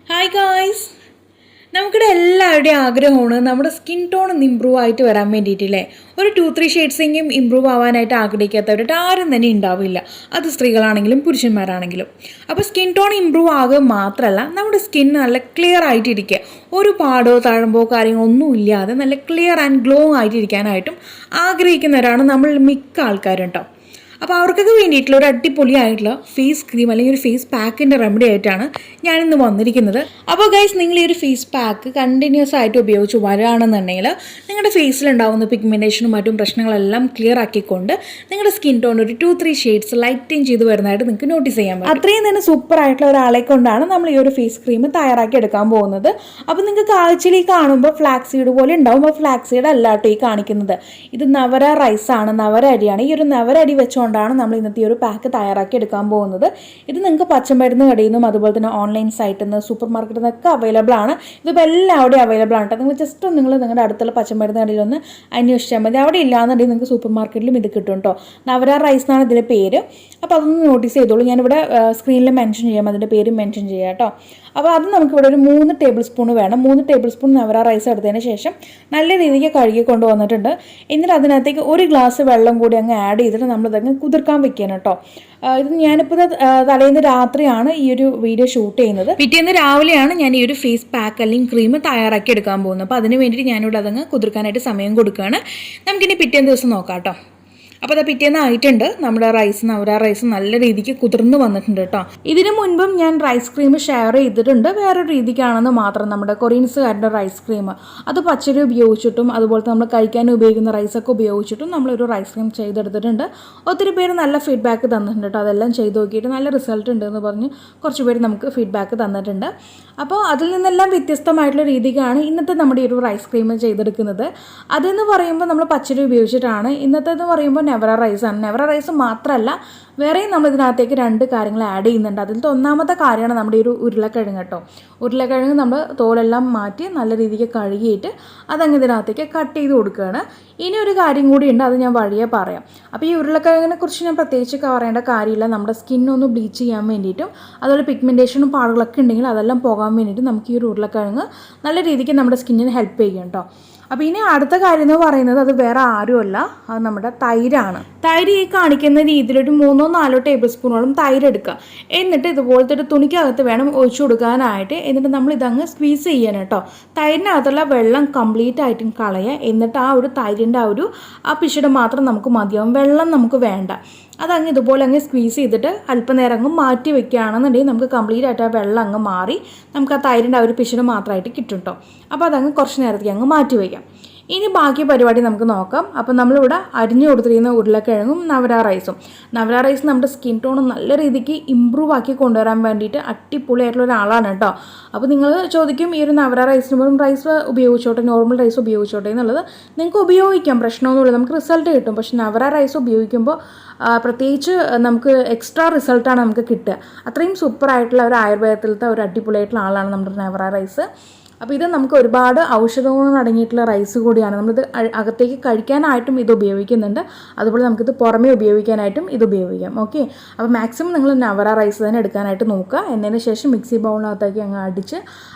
Hi guys, നമുക്കിടെ എല്ലാവരുടെയും ആഗ്രഹമാണ് നമ്മുടെ സ്കിൻ ടോൺ ഒന്ന് ഇമ്പ്രൂവ് ആയിട്ട് വരാൻ വേണ്ടിയിട്ടില്ലേ. ഒരു 2-3 ഷെയ്ഡ്സെങ്കിലും ഇമ്പ്രൂവ് ആവാനായിട്ട് ആഗ്രഹിക്കാത്തവരായിട്ട് ആരും തന്നെ ഉണ്ടാവില്ല, അത് സ്ത്രീകളാണെങ്കിലും പുരുഷന്മാരാണെങ്കിലും. അപ്പോൾ സ്കിൻ ടോൺ ഇമ്പ്രൂവ് ആകുക മാത്രമല്ല, നമ്മുടെ സ്കിൻ നല്ല ക്ലിയർ ആയിട്ടിരിക്കുക, ഒരു പാടോ തഴമ്പോ കാര്യങ്ങളൊന്നും ഇല്ലാതെ നല്ല ക്ലിയർ ആൻഡ് ഗ്ലോ ആയിട്ടിരിക്കാനായിട്ടും ആഗ്രഹിക്കുന്നവരാണ് നമ്മൾ മിക്ക ആൾക്കാരും കേട്ടോ. അപ്പോൾ അവർക്കൊക്കെ വേണ്ടിയിട്ടുള്ള ഒരു അടിപൊളിയായിട്ടുള്ള ഫേസ് ക്രീം അല്ലെങ്കിൽ ഒരു ഫേസ് പാക്കിൻ്റെ റെമഡി ആയിട്ടാണ് ഞാനിന്ന് വന്നിരിക്കുന്നത്. അപ്പോൾ ഗൈസ്, നിങ്ങൾ ഈ ഒരു ഫേസ് പാക്ക് കണ്ടിന്യൂസ് ആയിട്ട് ഉപയോഗിച്ച് വരികയാണെന്നുണ്ടെങ്കിൽ നിങ്ങളുടെ ഫേസിലുണ്ടാകുന്ന പിഗ്മെൻറ്റേഷനും മറ്റും പ്രശ്നങ്ങളെല്ലാം ക്ലിയർ ആക്കിക്കൊണ്ട് നിങ്ങളുടെ സ്കിൻ ടോൺ ഒരു 2-3 ഷെയ്ഡ്സ് ലൈറ്റൻ ചെയ്ത് വരുന്നതായിട്ട് നിങ്ങൾക്ക് നോട്ടീസ് ചെയ്യാൻ പറ്റും. അത്രയും തന്നെ സൂപ്പർ ആയിട്ടുള്ള ഒരാളെ കൊണ്ടാണ് നമ്മൾ ഈ ഒരു ഫേസ് ക്രീം തയ്യാറാക്കി എടുക്കാൻ പോകുന്നത്. അപ്പോൾ നിങ്ങൾക്ക് ആഴ്ചയിൽ കാണുമ്പോൾ ഫ്ലാക്സ് സീഡ് പോലെ ഉണ്ടാവും. അപ്പോൾ ഫ്ലാക്സ് സീഡ് അല്ലാട്ടോ ഈ കാണിക്കുന്നത്, ഇത് നവര റൈസാണ്, നവര അരിയാണ്. ഈ ഒരു നവര അരി വെച്ചുകൊണ്ടാണ് നമ്മൾ ഇന്നത്തെ ഒരു പാക്ക് തയ്യാറാക്കി എടുക്കാൻ പോകുന്നത്. ഇത് നിങ്ങൾക്ക് പച്ചമരുന്ന് കടയിൽ നിന്നും അതുപോലെ തന്നെ ഓൺലൈൻ സൈറ്റിൽ നിന്ന് സൂപ്പർ മാർക്കറ്റിൽ നിന്നൊക്കെ അവൈലബിൾ ആണ്. ഇതിപ്പോൾ എല്ലാവിടെയും അവൈലബിൾ ആണ് കേട്ടോ. നിങ്ങൾ ജസ്റ്റ് നിങ്ങൾ നിങ്ങളുടെ അടുത്തുള്ള പച്ചമരുന്ന് കടയിൽ ഒന്ന് അന്വേഷിച്ചാൽ മതി. അവിടെ ഇല്ലാന്നുണ്ടെങ്കിൽ നിങ്ങൾക്ക് സൂപ്പർ മാർക്കറ്റിലും ഇത് കിട്ടും കേട്ടോ. നവര റൈസ് എന്നാണ് ഇതിൻ്റെ പേര്. അപ്പോൾ അതൊന്ന് നോട്ടീസ് ചെയ്തോളൂ. ഞാനിവിടെ സ്ക്രീനിൽ മെൻഷൻ ചെയ്യാം, അതിൻ്റെ പേര് മെൻഷൻ ചെയ്യാം കേട്ടോ. അപ്പോൾ അത് നമുക്കിവിടെ ഒരു 3 ടേബിൾ സ്പൂൺ വേണം. 3 ടേബിൾ സ്പൂൺ നവര റൈസ് എടുത്തതിന് ശേഷം നല്ല രീതിക്ക് കഴുകി കൊണ്ടുവന്നിട്ടുണ്ട്. എന്നിട്ട് അതിനകത്തേക്ക് 1 ഗ്ലാസ് വെള്ളം കൂടി അങ്ങ് ആഡ് ചെയ്തിട്ട് നമ്മളിതങ്ങ് കുതിർക്കാൻ വെക്കണം കേട്ടോ. ഇത് ഞാനിപ്പോൾ തലേന്ന് രാത്രിയാണ് ഈ ഒരു വീഡിയോ ഷൂട്ട് ചെയ്യുന്നത്. പിറ്റേന്ന് രാവിലെയാണ് ഞാൻ ഈ ഒരു ഫേസ് പാക്ക് അല്ലെങ്കിൽ ക്രീം തയ്യാറാക്കി എടുക്കാൻ പോകുന്നത്. അപ്പോൾ അതിന് വേണ്ടിയിട്ട് ഞാനിവിടെ അതങ്ങ് കുതിർക്കാനായിട്ട് സമയം കൊടുക്കുകയാണ്. നമുക്കിനി പിറ്റേന്ന് ദിവസം നോക്കാം കേട്ടോ. അപ്പോൾ അത് പിറ്റേന്ന് ആയിട്ടുണ്ട്. നമ്മുടെ നവര റൈസ് നല്ല രീതിക്ക് കുതിർന്ന് വന്നിട്ടുണ്ട് കേട്ടോ. ഇതിനു മുൻപും ഞാൻ റൈസ് ക്രീം ഷെയർ ചെയ്തിട്ടുണ്ട്, വേറൊരു രീതിക്കാണെന്ന് മാത്രം. നമ്മുടെ കൊറിയൻസുകാരുടെ റൈസ് ക്രീം അത് പച്ചരി ഉപയോഗിച്ചിട്ടും അതുപോലെ നമ്മൾ കഴിക്കാൻ ഉപയോഗിക്കുന്ന റൈസൊക്കെ ഉപയോഗിച്ചിട്ടും നമ്മളൊരു റൈസ് ക്രീം ചെയ്തെടുത്തിട്ടുണ്ട്. ഒത്തിരി പേര് നല്ല ഫീഡ്ബാക്ക് തന്നിട്ടുണ്ട് കേട്ടോ. അതെല്ലാം ചെയ്ത് നോക്കിയിട്ട് നല്ല റിസൾട്ട് ഉണ്ടെന്ന് പറഞ്ഞ് കുറച്ച് പേര് നമുക്ക് ഫീഡ്ബാക്ക് തന്നിട്ടുണ്ട്. അപ്പോൾ അതിൽ നിന്നെല്ലാം വ്യത്യസ്തമായിട്ടുള്ള രീതിക്കാണ് ഇന്നത്തെ നമ്മുടെ ഈ ഒരു റൈസ് ക്രീം ചെയ്തെടുക്കുന്നത്. അതെന്ന് പറയുമ്പോൾ നമ്മൾ പച്ചരി ഉപയോഗിച്ചിട്ടാണ്. ഇന്നത്തേന്ന് പറയുമ്പോൾ നവര റൈസാണ്. നവര റൈസ് മാത്രമല്ല, വേറെയും നമ്മൾ ഇതിനകത്തേക്ക് 2 കാര്യങ്ങൾ ആഡ് ചെയ്യുന്നുണ്ട്. അതിലത്തെ ഒന്നാമത്തെ കാര്യമാണ് നമ്മുടെ ഒരു ഉരുളക്കിഴങ്ങ് കേട്ടോ. ഉരുളക്കിഴങ്ങ് നമ്മൾ തോലെല്ലാം മാറ്റി നല്ല രീതിക്ക് കഴുകിയിട്ട് അതങ്ങ് ഇതിനകത്തേക്ക് കട്ട് ചെയ്ത് കൊടുക്കുകയാണ്. ഇനി ഒരു കാര്യം കൂടി ഉണ്ട്, അത് ഞാൻ വഴിയെ പറയാം. അപ്പോൾ ഈ ഉരുളക്കിഴങ്ങിനെ കുറിച്ച് ഞാൻ പ്രത്യേകിച്ച് പറയേണ്ട കാര്യമില്ല. നമ്മുടെ സ്കിന്നൊന്ന് ബ്ലീച്ച് ചെയ്യാൻ വേണ്ടിയിട്ടും അതുപോലെ പിഗ്മെൻറ്റേഷനും പാടുകളൊക്കെ ഉണ്ടെങ്കിൽ അതെല്ലാം പോകാൻ വേണ്ടിയിട്ട് നമുക്ക് ഈ ഒരു ഉരുളക്കിഴങ്ങ് നല്ല രീതിക്ക് നമ്മുടെ സ്കിന്നിന് ഹെൽപ്പ് ചെയ്യും കേട്ടോ. അപ്പോൾ ഇനി അടുത്ത കാര്യം എന്ന് പറയുന്നത് അത് വേറെ ആരുമല്ല, അത് നമ്മുടെ തൈരാണ്. തൈര് ഈ കാണിക്കുന്ന രീതിയിൽ ഒരു 3-4 ടേബിൾ സ്പൂണോളം തൈര് എടുക്കുക. എന്നിട്ട് ഇതുപോലത്തെ ഒരു തുണിക്കകത്ത് വേണം ഒഴിച്ചു കൊടുക്കാനായിട്ട്. എന്നിട്ട് നമ്മൾ ഇതങ്ങ് സ്ക്വീസ് ചെയ്യണം കേട്ടോ. തൈരിനകത്തുള്ള വെള്ളം കംപ്ലീറ്റ് ആയിട്ടും കളയുക. എന്നിട്ട് ആ ഒരു തൈരിൻ്റെ ആ പിശുടെ മാത്രം നമുക്ക് മതിയാവും, വെള്ളം നമുക്ക് വേണ്ട. അതങ്ങ് ഇതുപോലെ അങ്ങ് സ്ക്വീസ് ചെയ്തിട്ട് അല്പനേരം അങ്ങ് മാറ്റി വെക്കുകയാണെന്നുണ്ടെങ്കിൽ നമുക്ക് കംപ്ലീറ്റ് ആയിട്ട് ആ വെള്ളം അങ്ങ് മാറി നമുക്ക് ആ തൈരിൻ്റെ ഒരു പിശുട് മാത്രമായിട്ട് കിട്ടും കേട്ടോ. അപ്പോൾ അതങ്ങ് കുറച്ച് നേരത്തേക്ക് അങ്ങ് മാറ്റി വയ്ക്കാം. ഇനി ബാക്കി പരിപാടി നമുക്ക് നോക്കാം. അപ്പോൾ നമ്മളിവിടെ അരിഞ്ഞു കൊടുത്തിരിക്കുന്ന ഉരുളക്കിഴങ്ങും നവര റൈസും. നവര റൈസ് നമ്മുടെ സ്കിൻ ടോൺ നല്ല രീതിക്ക് ഇമ്പ്രൂവ് ആക്കി കൊണ്ടുവരാൻ വേണ്ടിയിട്ട് അടിപൊളിയായിട്ടുള്ള ഒരാളാണ് കേട്ടോ. അപ്പോൾ നിങ്ങൾ ചോദിക്കും, ഈ ഒരു നവര റൈസിനും റൈസ് ഉപയോഗിച്ചോട്ടെ, നോർമൽ റൈസ് ഉപയോഗിച്ചോട്ടെ എന്നുള്ളത്. നിങ്ങൾക്ക് ഉപയോഗിക്കാം, പ്രശ്നമൊന്നുമില്ല, നമുക്ക് റിസൾട്ട് കിട്ടും. പക്ഷേ നവര റൈസ് ഉപയോഗിക്കുമ്പോൾ പ്രത്യേകിച്ച് നമുക്ക് എക്സ്ട്രാ റിസൾട്ടാണ് നമുക്ക് കിട്ടുക. അത്രയും സൂപ്പറായിട്ടുള്ള ഒരു ആയുർവേദത്തിലത്തെ ഒരു അടിപൊളിയായിട്ടുള്ള ആളാണ് നമ്മുടെ നവര റൈസ്. അപ്പോൾ ഇത് നമുക്ക് ഒരുപാട് ഔഷധങ്ങൾ അടങ്ങിയിട്ടുള്ള റൈസ് കൂടിയാണ്. നമ്മളിത് അകത്തേക്ക് കഴിക്കാനായിട്ടും ഇത് ഉപയോഗിക്കുന്നുണ്ട്, അതുപോലെ നമുക്കിത് പുറമേ ഉപയോഗിക്കാനായിട്ടും ഇത് ഉപയോഗിക്കാം. ഓക്കെ, അപ്പോൾ മാക്സിമം നിങ്ങൾ നവര റൈസ് തന്നെ എടുക്കാനായിട്ട് നോക്കുക. എന്നതിന് ശേഷം മിക്സി ബൗളിനകത്തേക്ക് അങ്ങ് അടിച്ച്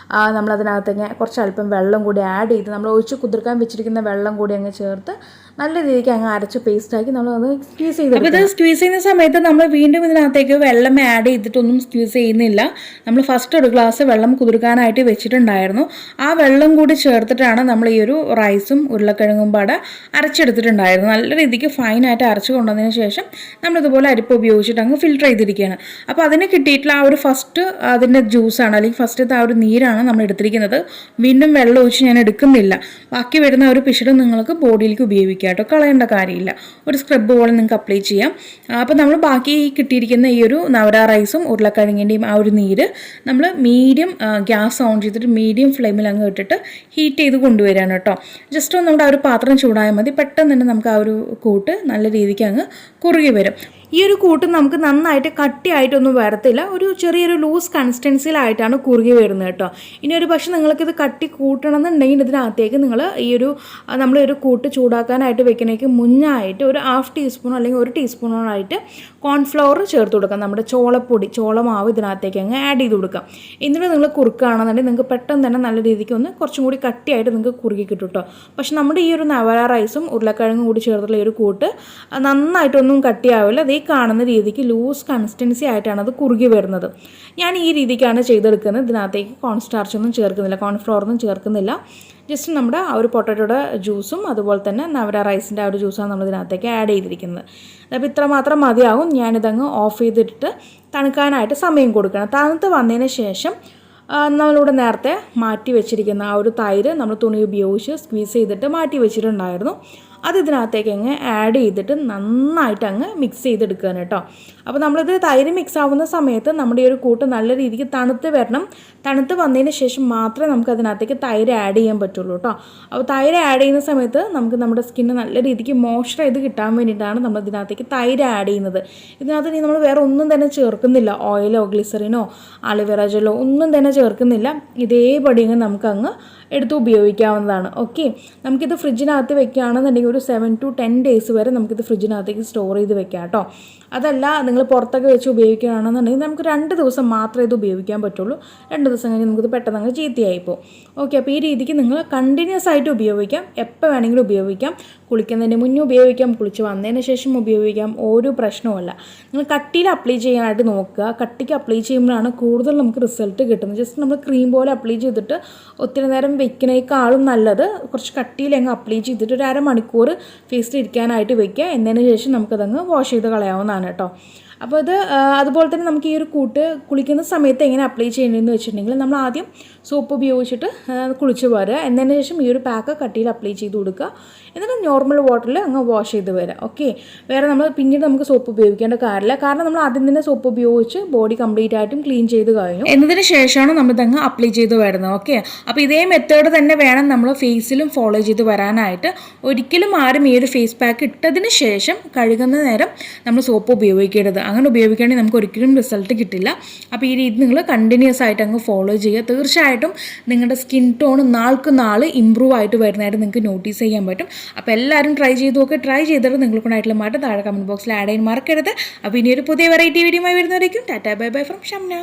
നമ്മളതിനകത്തേക്ക് കുറച്ച് അല്പം വെള്ളം കൂടി ആഡ് ചെയ്ത് നമ്മൾ ഒഴിച്ച് കുതിർക്കാൻ വെച്ചിരിക്കുന്ന വെള്ളം കൂടി അങ്ങ് ചേർത്ത് നല്ല രീതിക്ക് അങ്ങ് അരച്ച് പേസ്റ്റാക്കി നമ്മളത് സ്ക്വീസ് ചെയ്ത്. അപ്പോൾ ഇത് സ്ക്വീസ് ചെയ്യുന്ന സമയത്ത് നമ്മൾ വീണ്ടും ഇതിനകത്തേക്ക് വെള്ളം ആഡ് ചെയ്തിട്ടൊന്നും സ്ക്വീസ് ചെയ്യുന്നില്ല. നമ്മൾ ഫസ്റ്റ് 1 ഗ്ലാസ് വെള്ളം കുതിർക്കാനായിട്ട് വെച്ചിട്ടുണ്ടായിരുന്നു. ആ വെള്ളം കൂടി ചേർത്തിട്ടാണ് നമ്മൾ ഈ ഒരു റൈസും ഉരുളക്കിഴങ്ങും പാടെ അരച്ചെടുത്തിട്ടുണ്ടായിരുന്നു. നല്ല രീതിക്ക് ഫൈനായിട്ട് അരച്ച് കൊണ്ടുവന്നതിന് ശേഷം നമ്മളിതുപോലെ അരിപ്പ് ഉപയോഗിച്ചിട്ട് അങ്ങ് ഫിൽറ്റർ ചെയ്തിരിക്കുകയാണ്. അപ്പോൾ അതിന് കിട്ടിയിട്ടുള്ള ആ ഒരു ഫസ്റ്റ് അതിൻ്റെ ജ്യൂസാണ് അല്ലെങ്കിൽ ഫസ്റ്റത്തെ ആ ഒരു നീരാണ് നമ്മൾ എടുത്തിരിക്കുന്നത്. വീണ്ടും വെള്ളം ഒഴിച്ച് ഞാൻ എടുക്കുന്നില്ല. ബാക്കി വരുന്ന ഒരു പിശുട് നിങ്ങൾക്ക് ബോഡിയിലേക്ക് ഉപയോഗിക്കാം കേട്ടോ, കളയേണ്ട കാര്യമില്ല. ഒരു സ്ക്രബ് പോലെ നിങ്ങൾക്ക് അപ്ലൈ ചെയ്യാം. അപ്പോൾ നമ്മൾ ബാക്കി കിട്ടിയിരിക്കുന്ന ഈ ഒരു നവര റൈസും ഉരുളക്കിഴങ്ങിൻ്റെയും ആ ഒരു നീര് നമ്മൾ മീഡിയം ഗ്യാസ് ഓൺ ചെയ്തിട്ട് മീഡിയം ഫ്ലെയിമിൽ അങ്ങ് ഇട്ടിട്ട് ഹീറ്റ് ചെയ്ത് കൊണ്ടുവരികയാണ് കേട്ടോ. ജസ്റ്റ് ഒന്ന് നമ്മുടെ ആ ഒരു പാത്രം ചൂടായാൽ മതി. പെട്ടെന്ന് തന്നെ നമുക്ക് ആ ഒരു കൂട്ട് നല്ല രീതിക്ക് അങ്ങ് കുറുകി വരും. ഈ ഒരു കൂട്ട് നമുക്ക് നന്നായിട്ട് കട്ടിയായിട്ടൊന്നും വരത്തില്ല, ഒരു ചെറിയൊരു ലൂസ് കൺസിസ്റ്റൻസിയിലായിട്ടാണ് കുറുകി വരുന്നത് കേട്ടോ. ഇനി ഒരു പക്ഷേ നിങ്ങൾക്കിത് കട്ടി കൂട്ടണമെന്നുണ്ടെങ്കിൽ ഇതിനകത്തേക്ക് നിങ്ങൾ നമ്മളൊരു കൂട്ട് ചൂടാക്കാനായിട്ട് വെക്കണേക്ക് മുന്നായിട്ട് ഒരു 1/2 ടീസ്പൂൺ അല്ലെങ്കിൽ 1 ടീസ്പൂണോളായിട്ട് കോൺഫ്ലവർ ചേർത്ത് കൊടുക്കാം. നമ്മുടെ ചോളമാവ് ഇതിനകത്തേക്ക് അങ്ങ് ആഡ് ചെയ്ത് കൊടുക്കാം. എന്നിട്ട് നിങ്ങൾ കുറുക്കുകയാണെന്നുണ്ടെങ്കിൽ നിങ്ങൾക്ക് പെട്ടെന്ന് തന്നെ നല്ല രീതിക്ക് ഒന്ന് കുറച്ചും കൂടി കട്ടിയായിട്ട് നിങ്ങൾക്ക് കുറുകി കിട്ടും കേട്ടോ. പക്ഷെ നമ്മുടെ ഈ ഒരു നവര റൈസും ഉരുളക്കിഴങ്ങും കൂടി ചേർത്തുള്ള ഒരു കൂട്ട് നന്നായിട്ടൊന്നും കട്ടിയാവില്ല. അതേ കാണുന്ന രീതിക്ക് ലൂസ് കൺസിസ്റ്റൻസി ആയിട്ടാണ് അത് കുറുകി വരുന്നത്. ഞാൻ ഈ രീതിക്കാണ് ചെയ്തെടുക്കുന്നത്. ഇതിനകത്തേക്ക് കോൺസ്റ്റാർച്ചൊന്നും ചേർക്കുന്നില്ല, കോൺഫ്ലവറൊന്നും ചേർക്കുന്നില്ല. ജസ്റ്റ് നമ്മുടെ ആ ഒരു പൊട്ടറ്റോയുടെ ജ്യൂസും അതുപോലെ തന്നെ നവര റൈസിൻ്റെ ആ ഒരു ജ്യൂസാണ് നമ്മൾ ഇതിനകത്തേക്ക് ആഡ് ചെയ്തിരിക്കുന്നത്. അപ്പോൾ ഇത്ര മാത്രം മതിയാവും. ഞാനിതങ്ങ് ഓഫ് ചെയ്തിട്ട് തണുക്കാനായിട്ട് സമയം കൊടുക്കണം. തണുത്ത് വന്നതിന് ശേഷം നമ്മളിവിടെ നേരത്തെ മാറ്റി വെച്ചിരിക്കുന്ന ആ ഒരു തൈര് നമ്മൾ തുണി ഉപയോഗിച്ച് സ്ക്വീസ് ചെയ്തിട്ട് മാറ്റി വെച്ചിട്ടുണ്ടായിരുന്നു. അത് ഇതിനകത്തേക്ക് അങ്ങ് ആഡ് ചെയ്തിട്ട് നന്നായിട്ട് അങ്ങ് മിക്സ് ചെയ്തെടുക്കുകയാണ് കേട്ടോ. അപ്പോൾ നമ്മളിത് തൈര് മിക്സ് ആവുന്ന സമയത്ത് നമ്മുടെ ഈ ഒരു കൂട്ട് നല്ല രീതിക്ക് തണുത്ത് വരണം. തണുത്ത് വന്നതിന് ശേഷം മാത്രമേ നമുക്ക് അതിനകത്തേക്ക് തൈര് ആഡ് ചെയ്യാൻ പറ്റുള്ളൂ കേട്ടോ. അപ്പോൾ തൈര് ആഡ് ചെയ്യുന്ന സമയത്ത് നമുക്ക് നമ്മുടെ സ്കിന്ന് നല്ല രീതിക്ക് മോയ്സ്ചർ ചെയ്ത് കിട്ടാൻ വേണ്ടിയിട്ടാണ് നമ്മൾ ഇതിനകത്തേക്ക് തൈര് ആഡ് ചെയ്യുന്നത്. ഇതിനകത്ത് നമ്മൾ വേറെ ഒന്നും തന്നെ ചേർക്കുന്നില്ല, ഓയിലോ ഗ്ലിസറിനോ അലോവേറ ജെല്ലോ ഒന്നും തന്നെ ചേർക്കുന്നില്ല. ഇതേപടി നമുക്കങ്ങ് എടുത്ത് ഉപയോഗിക്കാവുന്നതാണ്. ഓക്കെ, നമുക്കിത് ഫ്രിഡ്ജിനകത്ത് വെക്കുകയാണെന്നുണ്ടെങ്കിൽ ഒരു 7 to 10 ഡേയ്സ് വരെ നമുക്കിത് ഫ്രിഡ്ജിനകത്തേക്ക് സ്റ്റോർ ചെയ്ത് വെക്കാം കേട്ടോ. അതല്ല നിങ്ങൾ പുറത്തൊക്കെ വെച്ച് ഉപയോഗിക്കുകയാണെന്നുണ്ടെങ്കിൽ നമുക്ക് 2 ദിവസം മാത്രമേ ഇത് ഉപയോഗിക്കാൻ പറ്റുള്ളൂ. 2 ദിവസം കഴിഞ്ഞ് നമുക്കിത് പെട്ടെന്ന് അങ്ങ് ചീത്തയായിപ്പോൾ. ഓക്കെ, അപ്പോൾ ഈ രീതിക്ക് നിങ്ങൾ കണ്ടിന്യൂസ് ആയിട്ട് ഉപയോഗിക്കാം, എപ്പോൾ വേണമെങ്കിലും ഉപയോഗിക്കാം. കുളിക്കുന്നതിന് മുന്നേ ഉപയോഗിക്കാം, കുളിച്ച് വന്നതിന് ശേഷം ഉപയോഗിക്കാം, ഒരു പ്രശ്നവുമല്ല. നിങ്ങൾ കട്ടിയിൽ അപ്ലൈ ചെയ്യാനായിട്ട് നോക്കുക. കട്ടിക്ക് അപ്ലൈ ചെയ്യുമ്പോഴാണ് കൂടുതൽ നമുക്ക് റിസൾട്ട് കിട്ടുന്നത്. ജസ്റ്റ് നമ്മൾ ക്രീം പോലെ അപ്ലൈ ചെയ്തിട്ട് ഒത്തിരി നേരം വെക്കുന്നതിനേക്കാളും നല്ലത് കുറച്ച് കട്ടിയിൽ അങ്ങ് അപ്ലൈ ചെയ്തിട്ട് ഒരു 1/2 മണിക്കൂർ ഫേസിൽ ഇരിക്കാനായിട്ട് വെക്കുക. എന്നതിന് ശേഷം നമുക്കതങ്ങ് വാഷ് ചെയ്ത് കളയാവുന്നതാണ് കേട്ടോ. അപ്പോൾ അതുപോലെ തന്നെ നമുക്ക് ഈ ഒരു കൂട്ട് കുളിക്കുന്ന സമയത്ത് എങ്ങനെ അപ്ലൈ ചെയ്യണമെന്ന് വെച്ചിട്ടുണ്ടെങ്കിൽ നമ്മൾ ആദ്യം സോപ്പ് ഉപയോഗിച്ചിട്ട് കുളിച്ച് വരിക. എന്നതിന് ശേഷം ഈ ഒരു പാക്ക് കട്ടിയിൽ അപ്ലൈ ചെയ്ത് കൊടുക്കുക. എന്നിട്ട് നോർമൽ വാട്ടറിൽ അങ്ങ് വാഷ് ചെയ്ത് വരിക. ഓക്കെ, വേറെ നമ്മൾ പിന്നീട് നമുക്ക് സോപ്പ് ഉപയോഗിക്കേണ്ട കാര്യമില്ല. കാരണം നമ്മൾ ആദ്യം തന്നെ സോപ്പ് ഉപയോഗിച്ച് ബോഡി കംപ്ലീറ്റ് ആയിട്ടും ക്ലീൻ ചെയ്ത് കഴിഞ്ഞു. എന്നതിന് ശേഷമാണ് നമ്മളിതങ്ങ് അപ്ലൈ ചെയ്ത് വരുന്നത്. ഓക്കെ, അപ്പോൾ ഇതേ മെത്തേഡ് തന്നെ വേണം നമ്മൾ ഫേസിലും ഫോളോ ചെയ്ത് വരാനായിട്ട്. ഒരിക്കലും ആരും ഈ ഒരു ഫേസ് പാക്ക് ഇട്ടതിന് ശേഷം കഴുകുന്ന നേരം നമ്മൾ സോപ്പ് ഉപയോഗിക്കരുത്. അങ്ങനെ ഉപയോഗിക്കുകയാണെങ്കിൽ നമുക്ക് ഒരിക്കലും റിസൾട്ട് കിട്ടില്ല. അപ്പോൾ ഈ രീതി നിങ്ങൾ കണ്ടിന്യൂസ് ആയിട്ട് അങ്ങ് ഫോളോ ചെയ്യുക. തീർച്ചയായിട്ടും നിങ്ങളുടെ സ്കിൻ ടോൺ നാൾക്ക് നാൾ ഇമ്പ്രൂവ് ആയിട്ട് വരുന്നതായിട്ട് നിങ്ങൾക്ക് നോട്ടീസ് ചെയ്യാൻ പറ്റും. അപ്പോൾ എല്ലാവരും ട്രൈ ചെയ്ത് നോക്കുക. ട്രൈ ചെയ്തിട്ട് നിങ്ങൾക്കുണ്ടായിട്ടുള്ള മാറ്റം താഴെ കമൻറ്റ് ബോക്സിൽ ആഡ് ചെയ്യാൻ മറക്കരുത്. അപ്പോൾ ഇനി ഒരു പുതിയ വെറൈറ്റി വീഡിയോ ആയി വരുന്നവരേക്കും tata bye bye from Shamna.